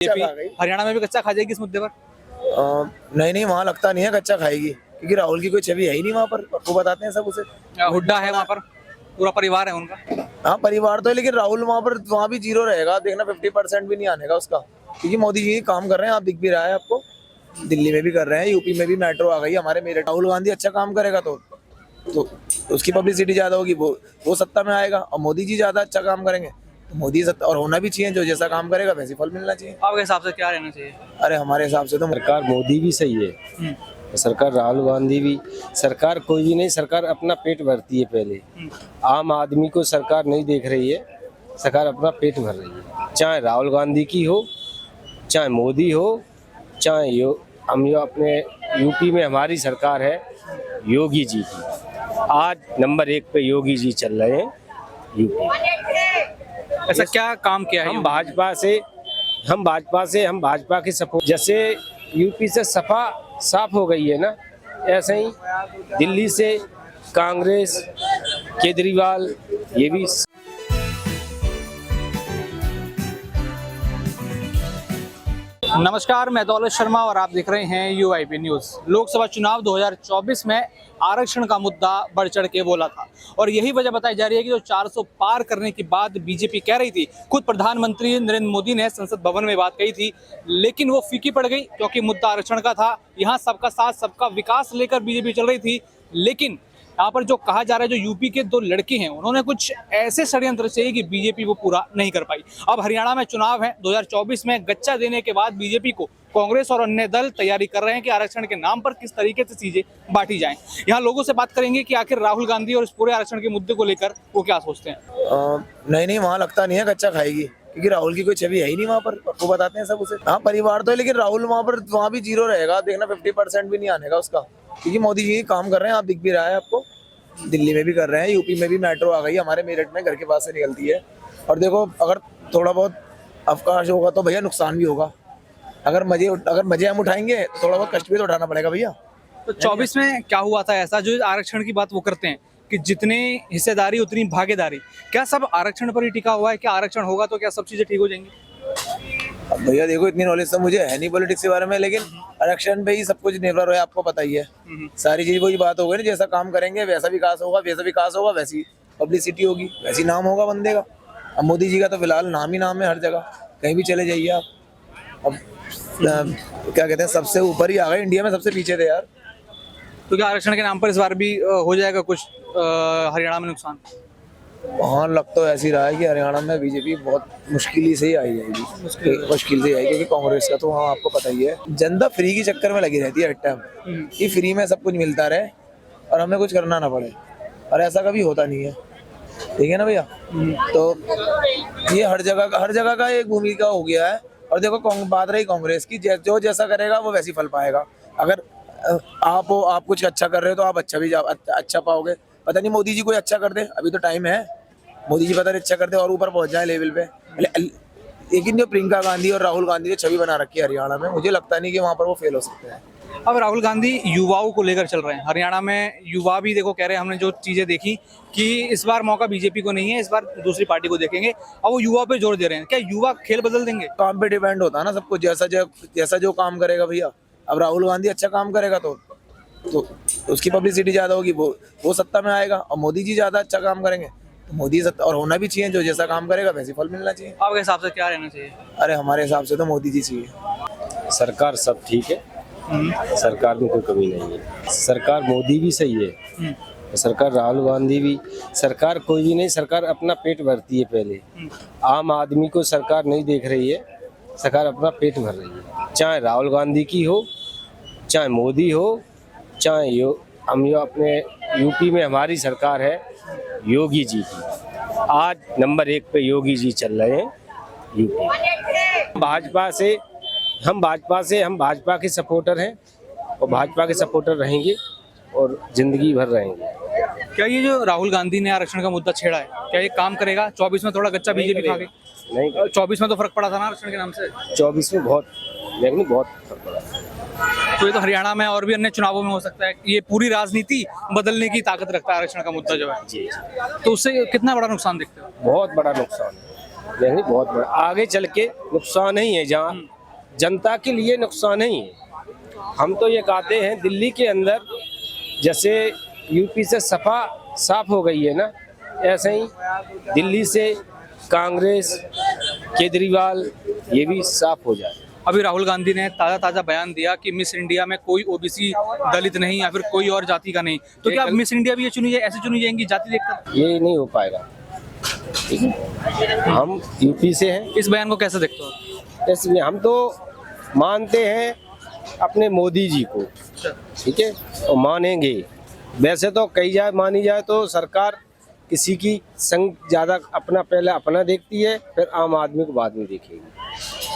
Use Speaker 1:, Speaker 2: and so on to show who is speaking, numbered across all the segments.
Speaker 1: BJP Haryana में भी कच्चा खा जाएगी इस मुद्दे पर?
Speaker 2: नहीं नहीं, वहाँ लगता नहीं है कच्चा खाएगी, क्योंकि राहुल की कोई छवि है ही नहीं वहाँ पर। वो बताते हैं सब उसे।
Speaker 1: हुड्डा है वहाँ पर, पूरा परिवार है उनका।
Speaker 2: हाँ परिवार तो है, लेकिन राहुल वहाँ पर वहाँ भी जीरो रहेगा। देखना 50% भी नहीं आने का उसका, क्योंकि मोदी जी काम कर रहे हैं। आप दिख भी रहा है आपको, दिल्ली में भी कर रहे हैं, यूपी में भी मेट्रो आ गई हमारे मेरठ। राहुल गांधी अच्छा काम करेगा तो उसकी पब्लिसिटी ज्यादा होगी, वो सत्ता में आएगा। और मोदी जी ज्यादा अच्छा काम करेंगे तो मोदी सत्ता, और होना भी चाहिए, जो जैसा काम करेगा वैसे फल मिलना चाहिए।
Speaker 1: आपके हिसाब से क्या रहना चाहिए?
Speaker 2: अरे हमारे हिसाब से तो
Speaker 3: सरकार मोदी भी सही है, सरकार राहुल गांधी भी, सरकार कोई भी नहीं, सरकार अपना पेट भरती है पहले। आम आदमी को सरकार नहीं देख रही है, सरकार अपना पेट भर रही है। चाहे राहुल गांधी की हो, चाहे मोदी हो, चाहे हम जो अपने यूपी में हमारी सरकार है योगी जी की, आज नंबर 1 पे योगी जी चल रहे हैं यूपी।
Speaker 1: ऐसा क्या काम किया है?
Speaker 3: हम भाजपा के सपोर्ट, जैसे यूपी से सपा साफ हो गई है ना, ऐसे ही दिल्ली से कांग्रेस, केजरीवाल, ये भी।
Speaker 1: नमस्कार, मैं दौलत शर्मा और आप देख रहे हैं यूआईपी न्यूज़। लोकसभा चुनाव 2024 में आरक्षण का मुद्दा बढ़ चढ़ के बोला था और यही वजह बताई जा रही है कि जो 400 पार करने की बात बीजेपी कह रही थी, खुद प्रधानमंत्री नरेंद्र मोदी ने संसद भवन में बात कही थी, लेकिन वो फीकी पड़ गई क्योंकि मुद्दा आरक्षण का था। यहाँ सबका साथ सबका विकास लेकर बीजेपी चल रही थी, लेकिन यहाँ पर जो कहा जा रहा है, जो यूपी के 2 लड़के हैं उन्होंने कुछ ऐसे षड्यंत्र से कि बीजेपी वो पूरा नहीं कर पाई। अब हरियाणा में चुनाव है 2024 में, गच्चा देने के बाद बीजेपी को कांग्रेस और अन्य दल तैयारी कर रहे हैं कि आरक्षण के नाम पर किस तरीके से चीजें बांटी जाएं। यहाँ लोगों से बात करेंगे कि आखिर राहुल गांधी और इस पूरे आरक्षण के मुद्दे को लेकर वो क्या सोचते हैं।
Speaker 2: नहीं नहीं, वहाँ लगता नहीं है कच्चा खाएगी, क्योंकि राहुल की कोई छवि है ही नहीं वहाँ पर। वो बताते हैं सब उसे। हाँ परिवार तो है, लेकिन राहुल वहाँ पर वहाँ भी जीरो रहेगा। देखना 50% भी नहीं आने का उसका, क्योंकि मोदी जी काम कर रहे हैं। आप दिख भी रहा है आपको, दिल्ली में भी कर रहे हैं, यूपी में भी मेट्रो आ गई हमारे मेरठ में, घर के पास से निकलती है। और देखो, अगर थोड़ा बहुत अवकाश होगा तो भैया नुकसान भी होगा। अगर मजे हम उठाएंगे तो थोड़ा बहुत कष्ट भी तो उठाना पड़ेगा भैया।
Speaker 1: तो 24 में क्या हुआ था ऐसा, जो आरक्षण की बात वो करते हैं कि जितने हिस्सेदारी उतनी भागीदारी, क्या सब आरक्षण पर ही टिका हुआ है? क्या आरक्षण होगा तो क्या सब चीजें ठीक हो जाएंगी?
Speaker 2: अब भैया देखो, इतनी नॉलेज तो मुझे है नहीं पॉलिटिक्स के बारे में, लेकिन आरक्षण पे ही सब कुछ निर्भर है, आपको पता ही है। सारी चीज वही बात होगी ना, जैसा काम करेंगे वैसा विकास होगा, वैसी पब्लिसिटी होगी, वैसी नाम होगा बंदे का। अब मोदी जी का तो फिलहाल नाम ही नाम है हर जगह, कहीं भी चले जाइए आप। अब क्या कहते हैं, सबसे ऊपर ही आ गए, इंडिया में सबसे पीछे थे यार।
Speaker 1: तो क्या आरक्षण के नाम पर इस बार भी हो जाएगा कुछ हरियाणा में नुकसान?
Speaker 2: वहाँ लग तो ऐसे ही रहा है कि हरियाणा में बीजेपी बहुत मुश्किल से ही आई जाएगी, मुश्किल से ही आई, क्योंकि कांग्रेस का तो वहाँ आपको पता ही है, जनता फ्री के चक्कर में लगी रहती है हर टाइम कि फ्री में सब कुछ मिलता रहे और हमें कुछ करना ना पड़े, और ऐसा कभी होता नहीं है। ठीक है ना भैया? तो ये हर जगह का एक भूमिका हो गया है। और देखो, बात रही कांग्रेस की, जो जैसा करेगा वो वैसी फल पाएगा। अगर आप कुछ अच्छा कर रहे हो तो आप अच्छा पाओगे। पता नहीं मोदी जी कोई अच्छा कर दे, अभी तो टाइम है, मोदी जी पता नहीं अच्छा कर दे और ऊपर पहुंच जाए लेवल पे। लेकिन जो प्रियंका गांधी और राहुल गांधी ने छवि बना रखी है हरियाणा में, मुझे लगता नहीं कि वहाँ पर वो फेल हो सकते हैं।
Speaker 1: अब राहुल गांधी युवाओं को लेकर चल रहे हैं। हरियाणा में युवा भी देखो कह रहे हैं, हमने जो चीजें देखी कि इस बार मौका बीजेपी को नहीं है, इस बार दूसरी पार्टी को देखेंगे, और वो युवा पे जोर दे रहे हैं। क्या युवा खेल बदल देंगे?
Speaker 2: काम पे डिपेंड होता है ना सब कुछ, जैसा जो काम करेगा भैया। अब राहुल गांधी अच्छा काम करेगा तो उसकी पब्लिसिटी ज्यादा होगी, वो सत्ता में आएगा। और मोदी जी ज्यादा अच्छा काम करेंगे तो मोदी सत्ता, और होना भी चाहिए, जो जैसा काम करेगा वैसे फल मिलना चाहिए।
Speaker 1: आपके हिसाब से क्या रहना चाहिए?
Speaker 2: अरे हमारे हिसाब से तो मोदी जी चाहिए।
Speaker 3: सरकार सब ठीक है, सरकार में कोई कमी नहीं है, सरकार मोदी भी सही है, सरकार राहुल गांधी भी, सरकार कोई भी नहीं, सरकार अपना पेट भरती है पहले। आम आदमी को सरकार नहीं देख रही है, सरकार अपना पेट भर रही है। चाहे राहुल गांधी की हो, चाहे मोदी हो, चाहे हम जो अपने यूपी में हमारी सरकार है योगी जी की, आज नंबर 1 पे योगी जी चल रहे हैं यूपी। हम भाजपा के सपोर्टर हैं और भाजपा के सपोर्टर रहेंगे और जिंदगी भर रहेंगे।
Speaker 1: क्या ये जो राहुल गांधी ने आरक्षण का मुद्दा छेड़ा है, क्या ये काम करेगा? 24 में थोड़ा गच्चा बीजेपी खा गई नहीं, 24 में तो फर्क पड़ा था ना आरक्षण के नाम से।
Speaker 3: 24 में बहुत फर्क पड़ा।
Speaker 1: तो ये तो हरियाणा में और भी अन्य चुनावों में हो सकता है। ये पूरी राजनीति बदलने की ताकत रखता है आरक्षण का मुद्दा जो है।
Speaker 3: जी,
Speaker 1: तो उससे कितना बड़ा नुकसान देखते हो?
Speaker 3: बहुत बड़ा नुकसान है। नहीं बहुत बड़ा, आगे चल के नुकसान ही है, जहाँ जनता के लिए नुकसान ही है। हम तो ये कहते हैं दिल्ली के अंदर जैसे यूपी से सपा साफ हो गई है ना, ऐसे ही दिल्ली से कांग्रेस, केजरीवाल ये भी साफ हो जाए।
Speaker 1: अभी राहुल गांधी ने ताज़ा बयान दिया कि मिस इंडिया में कोई ओबीसी दलित नहीं या फिर कोई और जाति का नहीं, तो क्या मिस इंडिया भी ये चुनी जाए, ऐसे चुनी जाएंगी जाति देखकर?
Speaker 3: ये नहीं हो पाएगा, ठीक है। हम यूपी से हैं,
Speaker 1: इस बयान को कैसे देखते हो?
Speaker 3: इसलिए हम तो मानते हैं अपने मोदी जी को, ठीक है, और मानेंगे। वैसे तो कही जाए, मानी जाए तो सरकार किसी की संग ज़्यादा अपना पहले अपना देखती है, फिर आम आदमी को बाद में देखेगी।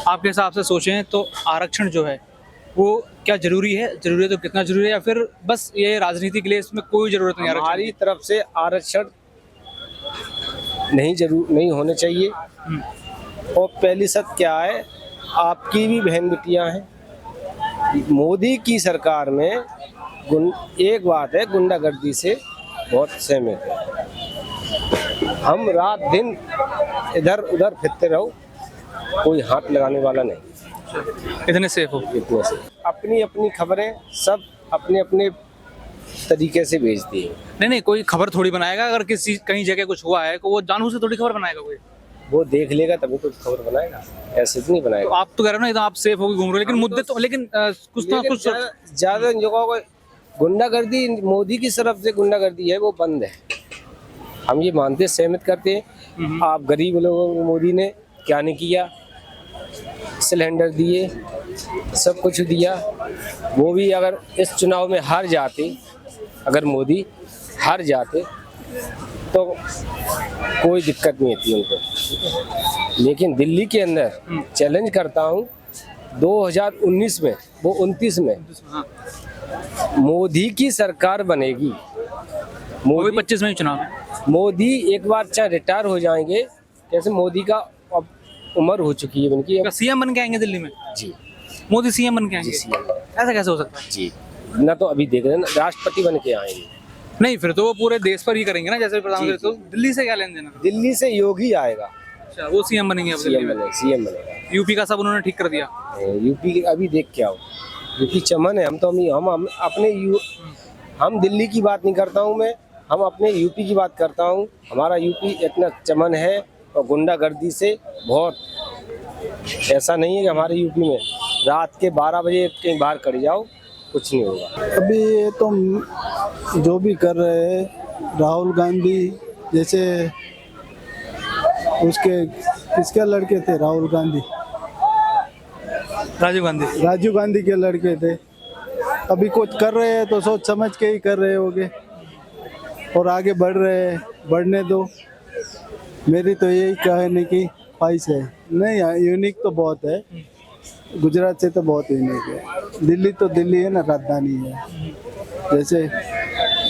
Speaker 1: आपके हिसाब से सोचें तो आरक्षण जो है वो क्या जरूरी है? जरूरी है तो कितना जरूरी है, या फिर बस ये राजनीति के लिए इसमें कोई जरूरत नहीं?
Speaker 3: हमारी तरफ से आरक्षण नहीं होने चाहिए। और पहली सत क्या है, आपकी भी बहन बेटियां हैं। मोदी की सरकार में एक बात है, गुंडागर्दी से बहुत सहमत है। हम रात दिन इधर उधर फिरते रहो, कोई हाथ लगाने वाला नहीं।
Speaker 1: इतने सेफ हो?
Speaker 3: इतने से अपनी अपनी खबरें सब अपने अपने तरीके से भेजती है।
Speaker 1: नहीं, कोई खबर थोड़ी बनाएगा। अगर किसी कहीं जगह कुछ हुआ है तो वो जानबूझ से थोड़ी खबर बनाएगा कोई।
Speaker 3: वो देख लेगा तभी कुछ खबर बनाएगा, ऐसे तो नहीं बनाएगा।
Speaker 1: तो आप तो कह रहे हो ना एकदम आप सेफ होकर घूम रहे हो, लेकिन मुद्दे तो कुछ ना कुछ
Speaker 3: ज्यादा जगहों को गुंडागर्दी, मोदी की तरफ से गुंडागर्दी है वो बंद है, हम ये मानते सहमत करते हैं। आप गरीब लोगों को मोदी ने क्या नहीं किया, सिलेंडर दिए, सब कुछ दिया। वो भी अगर इस चुनाव में हार जाते, अगर मोदी हार जाते तो कोई दिक्कत नहीं थी उनको। लेकिन दिल्ली के अंदर चैलेंज करता हूँ 2019 में, वो 29 में मोदी की सरकार बनेगी।
Speaker 1: मोदी 25 में चुनाव है।
Speaker 3: मोदी एक बार चाहे रिटायर हो जाएंगे, जैसे मोदी का अब उम्र हो चुकी है उनकी, अब
Speaker 1: सीएम बन के आएंगे दिल्ली में?
Speaker 3: जी
Speaker 1: मोदी सीएम बन के आएंगे?
Speaker 3: सीएम
Speaker 1: ऐसा कैसे हो सकता है?
Speaker 3: जी, ना तो अभी देख रहे हैं ना, राष्ट्रपति बन के आएंगे।
Speaker 1: नहीं, फिर तो वो पूरे देश पर ही करेंगे ना, जैसे प्रधानमंत्री। तो दिल्ली से क्या लेन देना?
Speaker 3: दिल्ली से योगी आएगा,
Speaker 1: अच्छा, वो सीएम बनेंगे अब दिल्ली में?
Speaker 3: सीएम बनेगा।
Speaker 1: यूपी का सब उन्होंने ठीक कर दिया।
Speaker 3: यूपी अभी देख क्या हो, यूपी चमन है। हम अपने हम दिल्ली की बात नहीं करता हूँ मैं, हम अपने यूपी की बात करता हूँ। हमारा यूपी इतना चमन है और गुंडागर्दी से बहुत, ऐसा नहीं है कि हमारे यूपी में रात के 12 बजे कहीं बाहर कर जाओ कुछ नहीं होगा।
Speaker 4: अभी ये तो जो भी कर रहे हैं राहुल गांधी, जैसे उसके किसके लड़के थे, राहुल गांधी, राजीव गांधी के लड़के थे। अभी कुछ कर रहे हैं तो सोच समझ के ही कर रहे होंगे और आगे बढ़ रहे हैं, बढ़ने दो। मेरी तो यही कहने की ख्वाहिश है। नहीं, यूनिक तो बहुत है, गुजरात से तो बहुत यूनिक है। दिल्ली तो दिल्ली है ना, राजधानी है जैसे,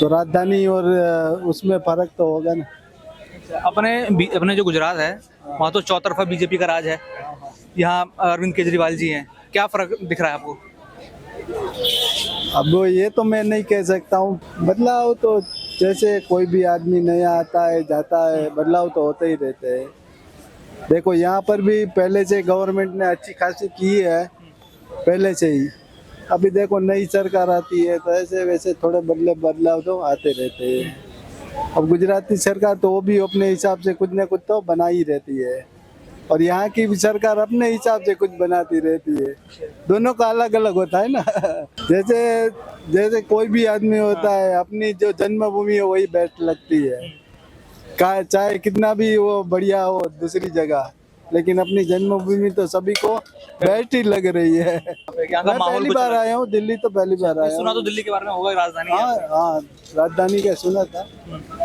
Speaker 4: तो राजधानी और उसमें फर्क तो होगा ना।
Speaker 1: अपने जो गुजरात है वहाँ तो चौतरफा बीजेपी का राज है, यहाँ अरविंद केजरीवाल जी हैं। क्या फर्क दिख रहा है आपको?
Speaker 4: अब ये तो मैं नहीं कह सकता हूँ। बदलाव तो जैसे कोई भी आदमी नया आता है जाता है, बदलाव तो होते ही रहते हैं। देखो यहाँ पर भी पहले से गवर्नमेंट ने अच्छी खासी की है पहले से ही। अभी देखो नई सरकार आती है तो ऐसे वैसे थोड़े बदलाव तो आते रहते हैं। अब गुजराती सरकार तो वो भी अपने हिसाब से कुछ न कुछ तो बना ही रहती है, और यहाँ की भी सरकार अपने हिसाब से कुछ बनाती रहती है। दोनों का अलग अलग होता है ना। जैसे कोई भी आदमी होता है, अपनी जो जन्मभूमि है वही बेस्ट लगती है, चाहे कितना भी वो बढ़िया हो दूसरी जगह, लेकिन अपनी जन्मभूमि तो सभी को बेस्ट ही लग रही है। मैं पहली बार आया हूँ दिल्ली, तो पहली बार आया हूँ।
Speaker 1: सुना तो दिल्ली के बारे में होगा, राजधानी है।
Speaker 4: हाँ, राजधानी का सुना था,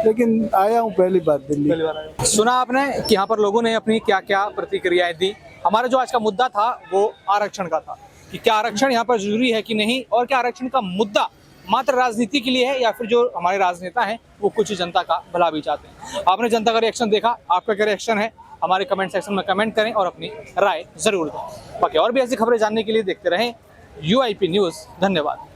Speaker 4: लेकिन आया हूँ पहली बार दिल्ली।
Speaker 1: सुना आपने कि यहाँ पर लोगों ने अपनी क्या क्या प्रतिक्रियाएं दी। हमारा जो आज का मुद्दा था वो आरक्षण का था, कि क्या आरक्षण यहाँ पर जरूरी है कि नहीं, और क्या आरक्षण का मुद्दा मात्र राजनीति के लिए है या फिर जो हमारे राजनेता हैं वो कुछ जनता का भला भी चाहते हैं। आपने जनता का रिएक्शन देखा, आपका क्या रिएक्शन है हमारे कमेंट सेक्शन में कमेंट करें और अपनी राय जरूर दें। बाकी और भी ऐसी खबरें जानने के लिए देखते रहें UIP न्यूज़। धन्यवाद।